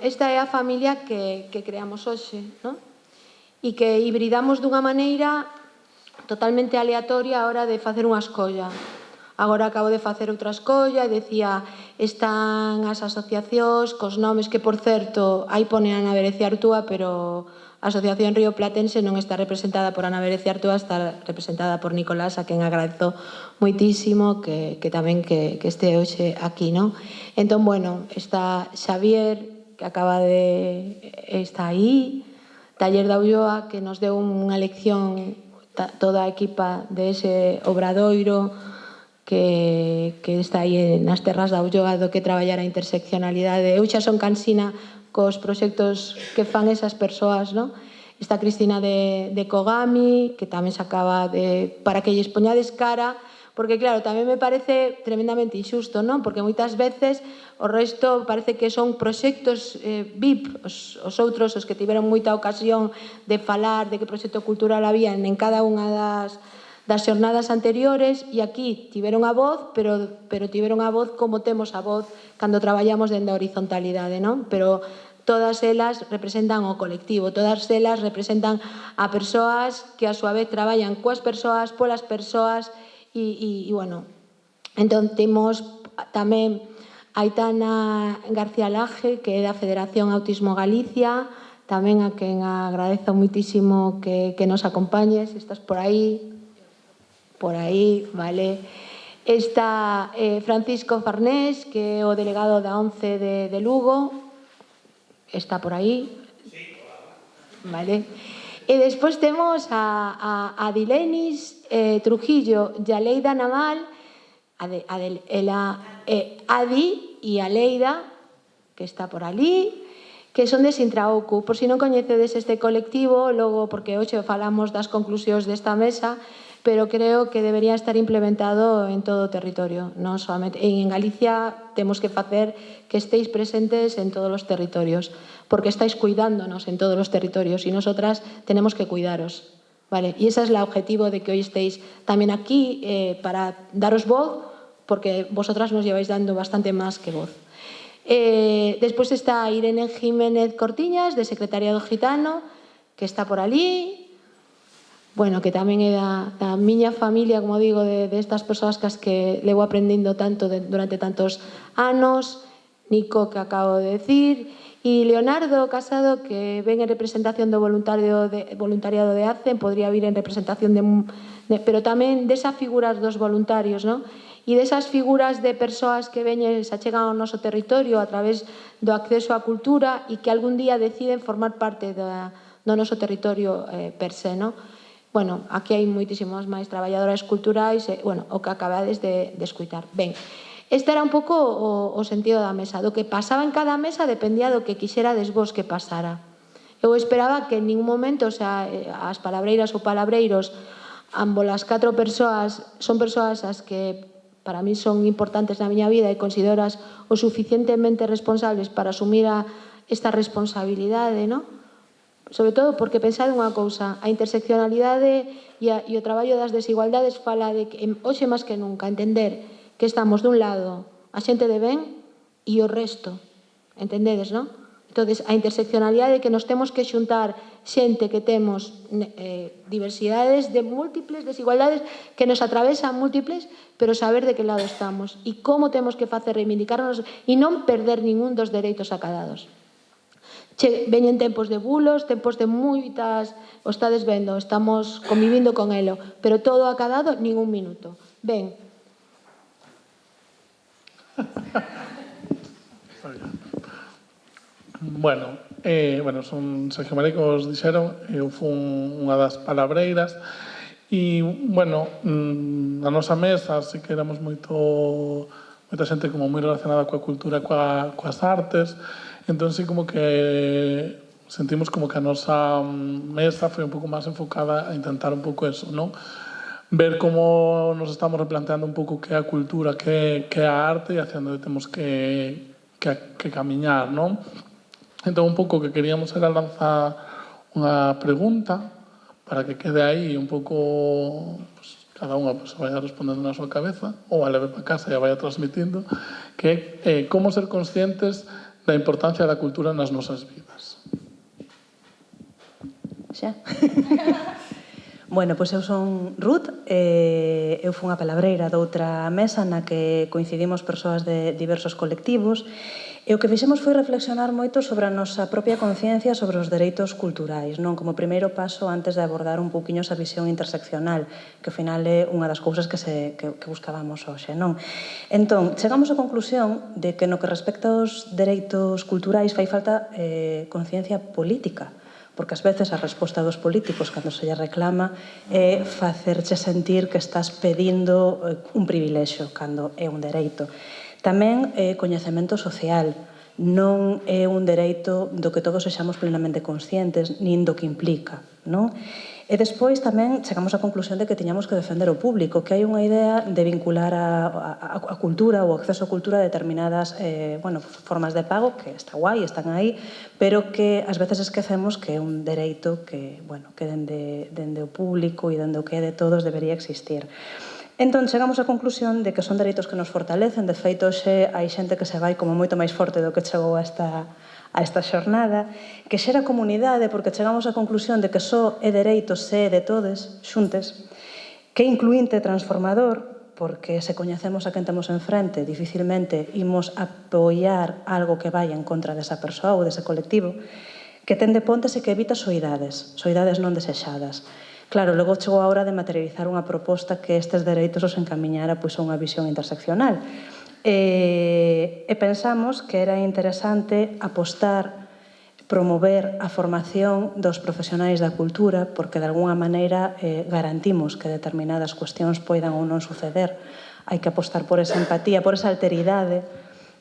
Esta é a familia que creamos hoxe, non? E que hibridamos dunha maneira totalmente aleatoria a hora de facer unha escolla. Agora acabo de facer outra escolla e decía, están as asociacións cos nomes que, por certo, aí pone Ana Verecia Artúa, pero a Asociación Río Platense non está representada por Ana Verecia Artúa, está representada por Nicolás, a quen agradezo moitísimo que tamén que este hoxe aquí, non? Entón, bueno, está Xavier, que acaba de... está aí, Taller da Ulloa, que nos deu unha lección toda a equipa de ese obradoiro que está aí nas terras da Ulloa, do que traballar a interseccionalidade. Eu xa son cansina cos proxectos que fan esas persoas, non? Está Cristina de Kogami, que tamén se acaba de... para que lles poñades cara, porque claro, tamén me parece tremendamente injusto, non? Porque moitas veces o resto parece que son proxectos VIP, os outros, os que tiveron moita ocasión de falar de que proxecto cultural había en cada unha das xornadas anteriores, e aquí tiveron a voz, pero tiveron a voz como temos a voz cando traballamos dende a horizontalidade, non? Pero todas elas representan o colectivo, todas elas representan a persoas que a súa vez traballan coas persoas, polas persoas, e bueno, entón temos tamén Aitana García Laje, que é da Federación Autismo Galicia, tamén a quen agradezo moitísimo que nos acompañes. Estás por aí, vale. Está Francisco Farnés, que é o delegado da ONCE de Lugo, está por aí, vale. E despois temos a Dilenis Trujillo e a Leida Naval, Adi e a Leida, que está por ali, que son de Sintraouco. Por si non coñecedes este colectivo, logo, porque hoxe falamos das conclusións desta mesa, pero creo que debería estar implementado en todo o territorio, non solamente. En Galicia temos que facer que estéis presentes en todos os territorios, porque estáis cuidándonos en todos os territorios e nosotras tenemos que cuidaros. Vale, e ese é o objetivo de que hoy estéis tamén aquí para daros voz, porque vosotras nos lleváis dando bastante máis que voz. Despois está Irene Jiménez Cortiñas, de Secretariado Gitano, que está por ali, bueno, que tamén é da miña familia, como digo, de estas persoas que levo aprendendo tanto durante tantos anos, Nico, que acabo de decir, e Leonardo Casado, que ven en representación do voluntariado de ACEN, podría vir en representación pero tamén desas figuras dos voluntarios, non? E desas figuras de persoas que veñen, se achegan ao noso territorio a través do acceso á cultura e que algún día deciden formar parte do noso territorio per se, non? Bueno, aquí hai moitísimas máis traballadoras culturais, bueno, o que acabades de escuitar. Ben, este era un pouco o sentido da mesa. Do que pasaba en cada mesa dependía do que quixerades vos que pasara. Eu esperaba que en ningún momento, o sea, as palabreiras ou palabreiros, ambas 4 persoas, son persoas as que para mí son importantes na miña vida e consideras o suficientemente responsables para asumir esta responsabilidade, non? Sobre todo porque pensad unha cousa, a interseccionalidade e o traballo das desigualdades fala de que, hoxe máis que nunca, entender que estamos dun lado a xente de ben e o resto, entendedes, non? Entón, a interseccionalidade que nos temos que xuntar xente que temos diversidades de múltiples desigualdades que nos atravesan múltiples, pero saber de que lado estamos e como temos que facer reivindicarnos e non perder ningún dos dereitos acadados. Veñen tempos de bulos, tempos de moitas, o estades vendo, estamos convivindo con elo, pero todo acadado, ningún minuto. Ben. Bueno, son Sergio María, como os dixeron, eu fun unha das palabreiras e, bueno, a nosa mesa sí que éramos moita xente como moi relacionada coa cultura, coas artes, entón sí como que sentimos como que a nosa mesa foi un pouco máis enfocada a intentar un pouco eso, non? Ver como nos estamos replanteando un pouco que é a cultura, que é a arte e hacia onde temos que camiñar, non? Entón, un pouco que queríamos era lanzar unha pregunta para que quede aí un pouco, cada unha vaya respondendo na súa cabeza ou a leve para casa e a vaya transmitindo, que é como ser conscientes da importancia da cultura nas nosas vidas. Xa? Bueno, pois eu son Ruth, eu fui unha palabreira doutra mesa na que coincidimos persoas de diversos colectivos e o que fixemos foi reflexionar moito sobre a nosa propia conciencia sobre os dereitos culturais, non como primeiro paso antes de abordar un pouquiño esa visión interseccional, que ao final é unha das cousas que buscábamos hoxe, non? Entón, chegamos á conclusión de que no que respecta aos dereitos culturais fai falta conciencia política, porque ás veces a resposta dos políticos cando se lle reclama é facerche sentir que estás pedindo un privilexio cando é un dereito. Tamén coñecemento social, non é un dereito do que todos sexamos plenamente conscientes, nin do que implica, non? E despois tamén chegamos á conclusión de que tiñamos que defender o público, que hai unha idea de vincular a cultura ou o acceso a cultura a determinadas formas de pago, que está guai, están aí, pero que ás veces esquecemos que é un dereito que dende o público e dende o que é de todos debería existir. Entón, chegamos á conclusión de que son dereitos que nos fortalecen. De feito, hoxe hai xente que se vai como moito máis forte do que chegou a esta xornada, que xera comunidade, porque chegamos á conclusión de que só é dereito se é de todes, xuntes, que é incluinte e transformador, porque se coñecemos a quen temos enfrente, dificilmente imos apoiar algo que vai en contra desa persoa ou dese colectivo, que ten de pontes e que evita soidades non desexadas. Claro, logo chegou a hora de materializar unha proposta que estes dereitos os encamiñara a unha visión interseccional. E pensamos que era interesante apostar, promover a formación dos profesionais da cultura, porque de alguna maneira garantimos que determinadas cuestións poidan ou non suceder. Hai que apostar por esa empatía, por esa alteridade,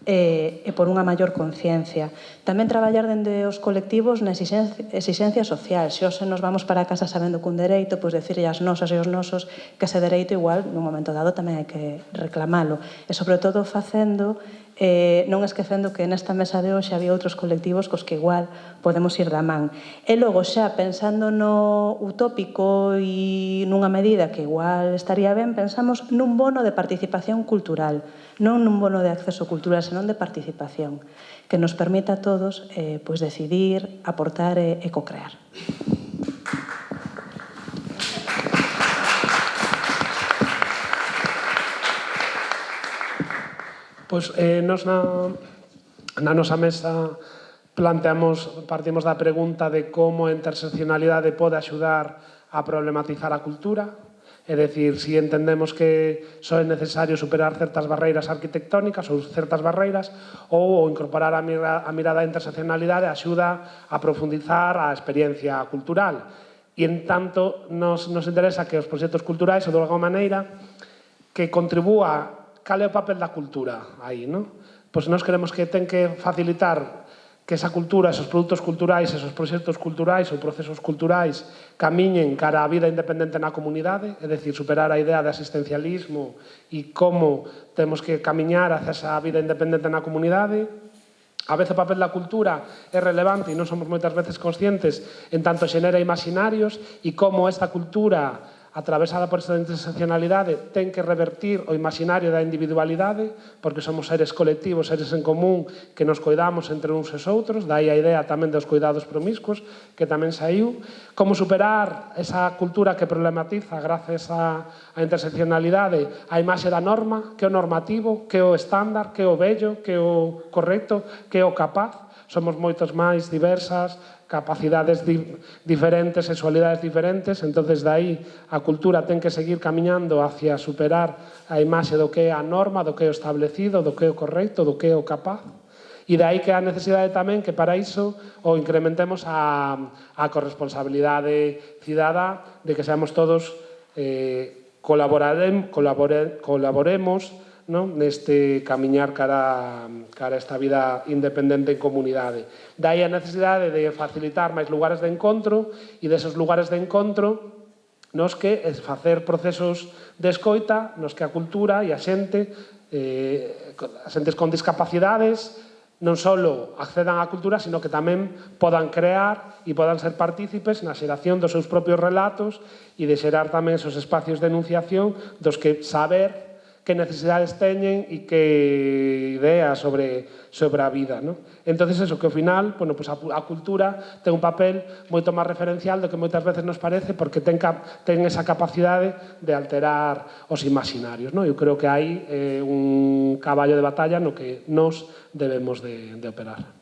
e por unha maior conciencia. Tamén traballar dende os colectivos na exixencia social. Se hoxe nos vamos para casa sabendo que un dereito, pois decirlle ás nosas e aos nosos que ese dereito igual, nun momento dado, tamén hai que reclamalo. E, sobre todo, facendo, non esquecendo que nesta mesa de hoxe había outros colectivos cos que igual podemos ir da man. E logo, xa, pensando no utópico e nunha medida que igual estaría ben, pensamos nun bono de participación cultural, non nun bono de acceso cultural, senón de participación, que nos permita a todos decidir, aportar e co-crear. Pois nos na nosa mesa partimos da pregunta de como a interseccionalidade pode axudar a problematizar a cultura. É dicir, se entendemos que só é necesario superar certas barreiras arquitectónicas ou certas barreiras ou incorporar a mirada da interseccionalidade axuda a profundizar a experiencia cultural. E, en tanto, nos interesa que os proxectos culturais, ou de alguma maneira, que contribúa cal é o papel da cultura aí, non? Pois nós queremos que ten que facilitar que esa cultura, esos produtos culturais, esos proxectos culturais ou procesos culturais camiñen cara á vida independente na comunidade, é dicir, superar a idea de asistencialismo e como temos que camiñar hacia esa vida independente na comunidade. A veces o papel da cultura é relevante e non somos moitas veces conscientes en tanto xenera imaginarios e como esta cultura atravesada por esta interseccionalidade ten que revertir o imaginario da individualidade, porque somos seres colectivos, seres en común, que nos coidamos entre uns e outros, dai a idea tamén dos coidados promiscuos, que tamén saiu. Como superar esa cultura que problematiza, gracias á interseccionalidade, a imaxe da norma, que é o normativo, que é o estándar, que é o bello, que é o correcto, que é o capaz. Somos moitos máis diversas, capacidades diferentes, sexualidades diferentes, entonces dai a cultura ten que seguir camiñando hacia superar a imaxe do que é a norma, do que é o establecido, do que é o correcto, do que é o capaz. E dai que a necesidade tamén que para iso o incrementemos a corresponsabilidade cidadá de que seamos todos colaboremos neste camiñar cara a esta vida independente en comunidade. Dai a necesidade de facilitar máis lugares de encontro e deses lugares de encontro nos que facer procesos de escoita, nos que a cultura e a xente, as xentes con discapacidades, non só accedan á cultura, sino que tamén podan crear e podan ser partícipes na xeración dos seus propios relatos e de xerar tamén esos espacios de enunciación dos que saber que necesidades teñen e que ideas sobre a vida, non? Entonces, eso, que ao final, bueno, pues a cultura ten un papel moito máis referencial do que moitas veces nos parece, porque ten esa capacidade de alterar os imaginarios, non? Eu creo que hai un caballo de batalla no que nos debemos de operar.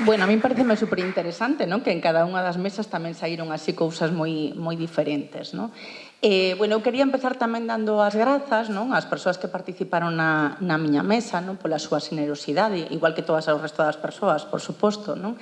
Bueno, a mí pareceme superinteresante, non? Que en cada unha das mesas tamén saíron así cousas moi diferentes, non? Bueno, eu quería empezar tamén dando as grazas, non? Ás persoas que participaron na miña mesa, non? Pola súa generosidade, igual que todas as resto das persoas, por suposto, non?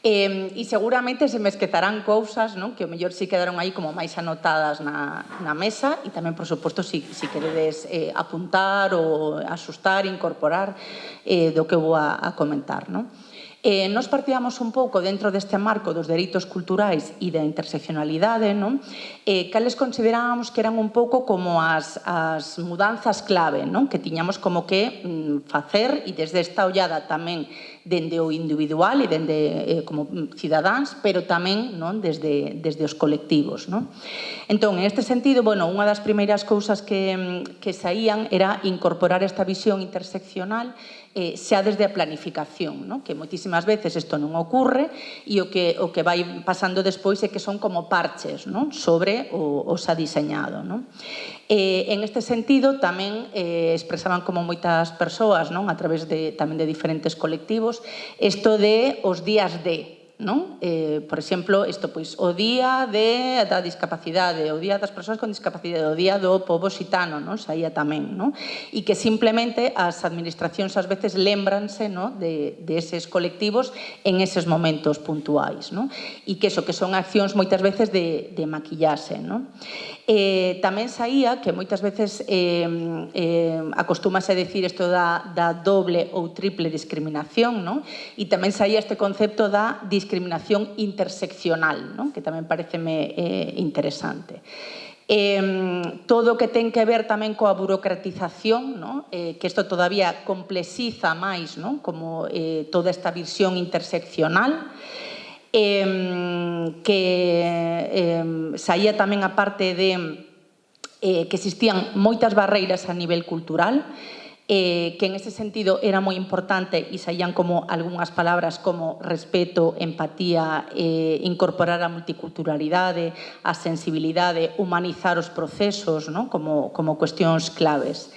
E seguramente se me esquetarán cousas, non? Que o mellor si quedaron aí como máis anotadas na mesa, e tamén, por suposto, si queredes apuntar ou asustar, incorporar do que vou a comentar, non? Nos partíamos un pouco dentro deste marco dos dereitos culturais e da interseccionalidade, non? Cales considerábamos que eran un pouco como as mudanzas clave, non? Que tiñamos como que facer, e desde esta ollada tamén dende o individual e dende como cidadáns, pero tamén non desde os colectivos, non? Entón, en este sentido, bueno, unha das primeiras cousas que saían era incorporar esta visión interseccional xa desde a planificación, non? Que moitísimas veces isto non ocurre e o que vai pasando despois é que son como parches, non? Sobre o xa diseñado, non? En este sentido, tamén expresaban como moitas persoas, non? A través tamén de diferentes colectivos, isto de os días de, non? Por exemplo, isto, pois, o día da discapacidade, o día das persoas con discapacidade, o día do pobo xitano, non? Saía tamén, non? E que simplemente as administracións ás veces lémbranse, non? De eses colectivos en eses momentos puntuais, non? E que son accións moitas veces de maquillaxe, non? Tamén saía que moitas veces acostúmase a decir isto da doble ou triple discriminación, non? E tamén saía este concepto da discriminación interseccional, non? Que tamén pareceme interesante. Todo o que ten que ver tamén coa burocratización, non? Que isto todavía complexiza máis, non? Como toda esta visión interseccional, que saía tamén a parte de que existían moitas barreiras a nivel cultural, que en ese sentido era moi importante e saían como algunhas palabras como respeto, empatía, incorporar a multiculturalidade, a sensibilidade, humanizar os procesos, non? Como cuestións claves.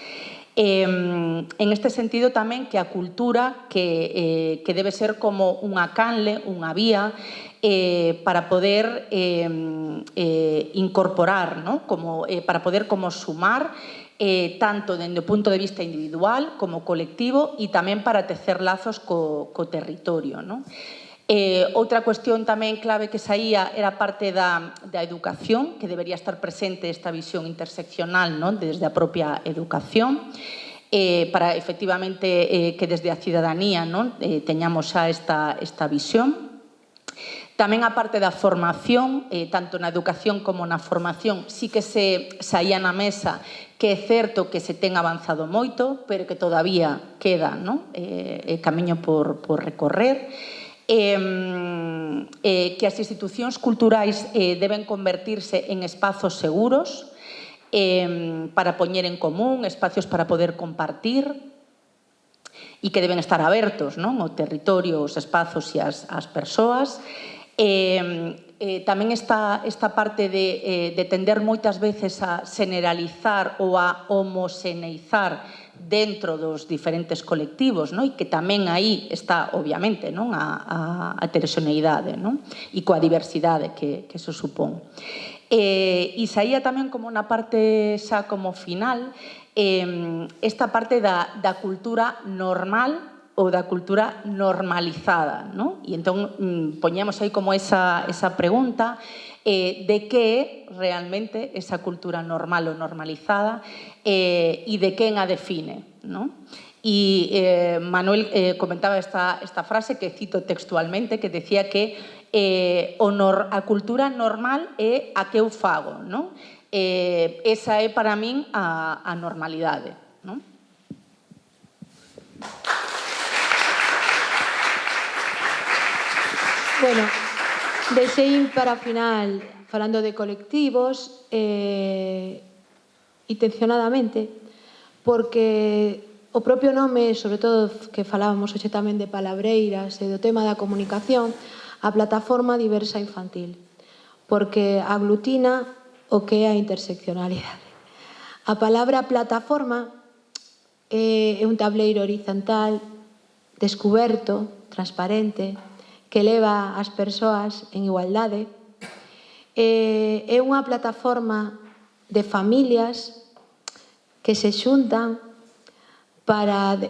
En este sentido tamén que a cultura que debe ser como unha canle, unha vía para poder incorporar, ¿no? Para poder como sumar tanto dende o punto de vista individual como colectivo e tamén para tecer lazos co territorio, ¿no? Outra cuestión tamén clave que saía era parte da educación, que debería estar presente esta visión interseccional, non? Desde a propia educación, para efectivamente que desde a cidadanía, non? Teñamos xa esta visión. Tamén a parte da formación, tanto na educación como na formación, sí que se saía na mesa que é certo que se ten avanzado moito, pero que todavía queda, non? Camiño por recorrer. Que as institucións culturais deben convertirse en espazos seguros para poñer en común, espacios para poder compartir e que deben estar abertos, non? O territorio, os espazos e as persoas. Tamén esta parte de tender moitas veces a generalizar ou a homoxeneizar dentro dos diferentes colectivos, non? E que tamén aí está, obviamente, non? A heteroxeneidade, non? E coa diversidade que eso supón. E saía tamén como na parte xa como final esta parte da cultura normal ou da cultura normalizada, non? E entón poñemos aí como esa pregunta de que é realmente esa cultura normal ou normalizada e de quen a define, non? E Manuel comentaba esta frase que cito textualmente, que decía que a cultura normal é a que eu fago, non? Esa é para min a normalidade, non? Bueno, Deixei para o final, falando de colectivos, intencionadamente, porque o propio nome, sobre todo que falábamos hoxe tamén de palabreiras e do tema da comunicación, a plataforma diversa infantil, porque aglutina o que é a interseccionalidade. A palabra plataforma é un tableiro horizontal, descuberto, transparente, que leva as persoas en igualdade. É unha plataforma de familias que se xuntan para,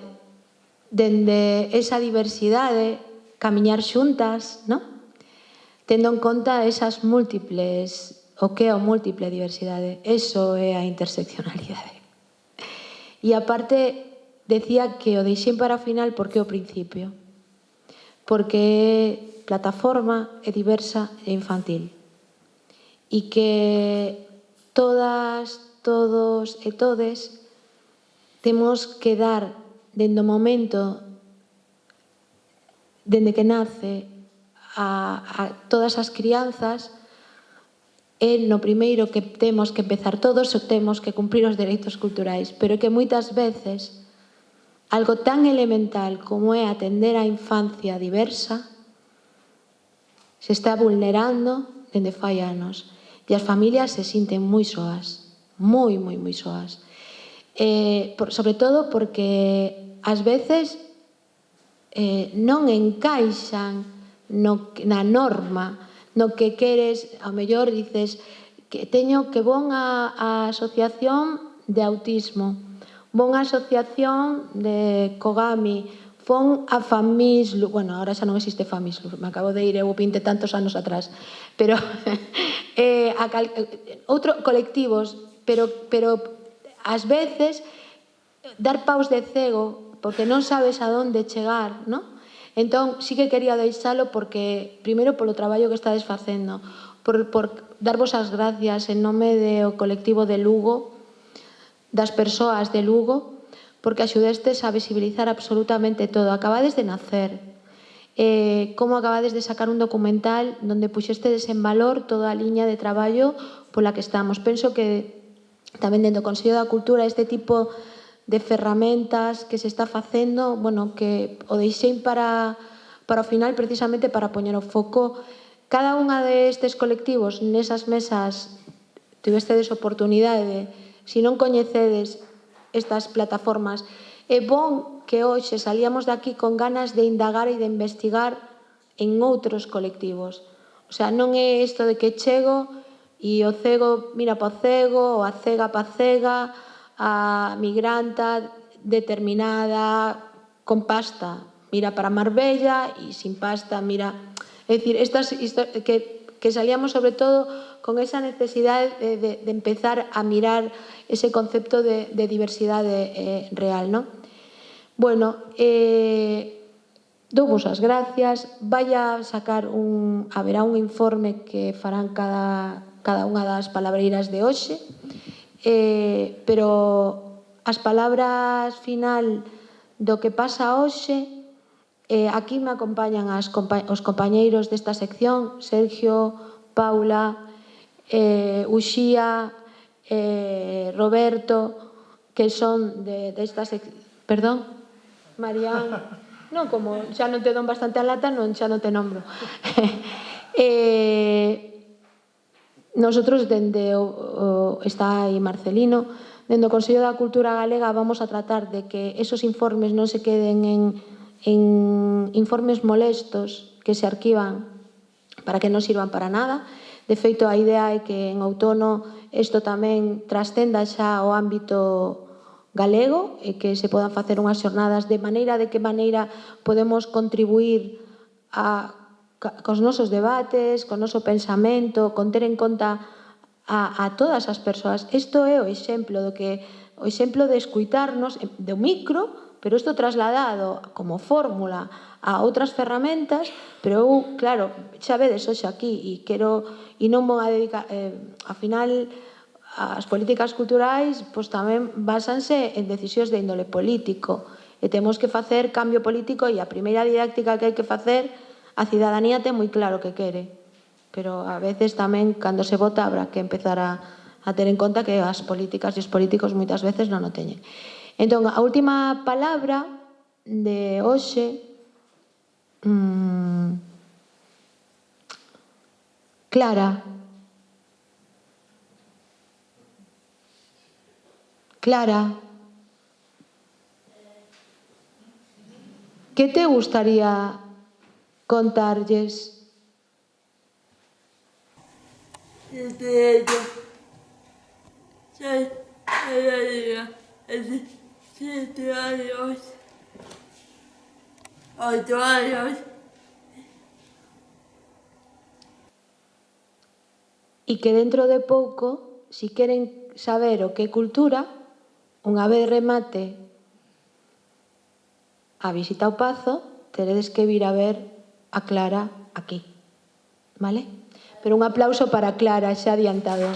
dende esa diversidade, camiñar xuntas, non? Tendo en conta esas múltiples, o que é a múltiple diversidade. Eso é a interseccionalidade. E aparte, decía que o deixei para o final porque é o principio. Porque é plataforma, é diversa e infantil. E que todas, todos e todes temos que dar, dende o momento, dende que nace, a todas as crianzas, é no primeiro que temos que empezar. Todos temos que cumprir os dereitos culturais, pero que moitas veces algo tan elemental como é atender a infancia diversa se está vulnerando dende fai anos. E as familias se sinten moi soas, moi soas. Sobre todo porque ás veces non encaixan na norma, no que queres, ao mellor dices que teño que von a asociación de autismo, von a asociación de Kogami, von a Famislu, bueno, ahora xa non existe Famislu, me acabo de ir eu 20 tantos anos atrás, pero outros colectivos, pero ás veces dar paus de cego porque non sabes a onde chegar, non? Entón, sí que quería deixalo porque, primeiro, polo traballo que estades facendo, por darvos as gracias en nome do colectivo de Lugo, das persoas de Lugo, porque axudestes a visibilizar absolutamente todo. Acabades de nacer, como acabades de sacar un documental onde puxestes en valor toda a liña de traballo pola que estamos. Penso que tamén dentro do Consello da Cultura este tipo de ferramentas que se está facendo, bueno, que o deixei para o final precisamente para poñer o foco. Cada unha destes colectivos nesas mesas tivestedes oportunidade de, se non coñecedes estas plataformas, é bon que hoxe salíamos de aquí con ganas de indagar e de investigar en outros colectivos. O sea, non é isto de que chego e o cego mira pa o cego, ou a cega pa cega, a migranta determinada con pasta mira para Marbella e sin pasta mira... É dicir, que salíamos sobre todo con esa necesidade de empezar a mirar ese concepto de diversidade real, non? Bueno, douvos as gracias, vai a sacar haberá un informe que farán cada unha das palabreiras de hoxe, pero as palabras final do que pasa hoxe, aquí me acompañan os compañeiros desta sección, Sergio, Paula, Uxía, Roberto, que son desta sección... Perdón? Marián... Non, como xa non te don bastante a lata, xa non te nombro. Nosotros, dende está aí Marcelino, dende o Consello da Cultura Galega vamos a tratar de que esos informes non se queden en informes molestos que se arquivan para que non sirvan para nada. De feito, a idea é que en outono isto tamén trascenda xa ao ámbito galego e que se podan facer unhas xornadas de que maneira podemos contribuir cos nosos debates, co noso pensamento, con ter en conta a todas as persoas. Isto é o exemplo de escuitarnos do micro, pero isto trasladado como fórmula a outras ferramentas, pero eu, claro, xa vedes hoxe aquí e non vou a dedicar, ao final as políticas culturais pois tamén basanse en decisións de índole político e temos que facer cambio político e a primeira didáctica que hai que facer, a cidadanía ten moi claro que quere. pero a veces tamén, cando se vota, habrá que empezar a ter en conta que as políticas e os políticos moitas veces non o teñen. Entón, a última palabra de hoxe, Clara. Clara, ¿qué te gustaría contarlles? Soy 7 años, 8 años. E que dentro de pouco, si queren saber o que é cultura, unha vez remate a visita ao Pazo, teredes que vir a ver a Clara aquí, vale? Pero un aplauso para Clara, xa adiantado.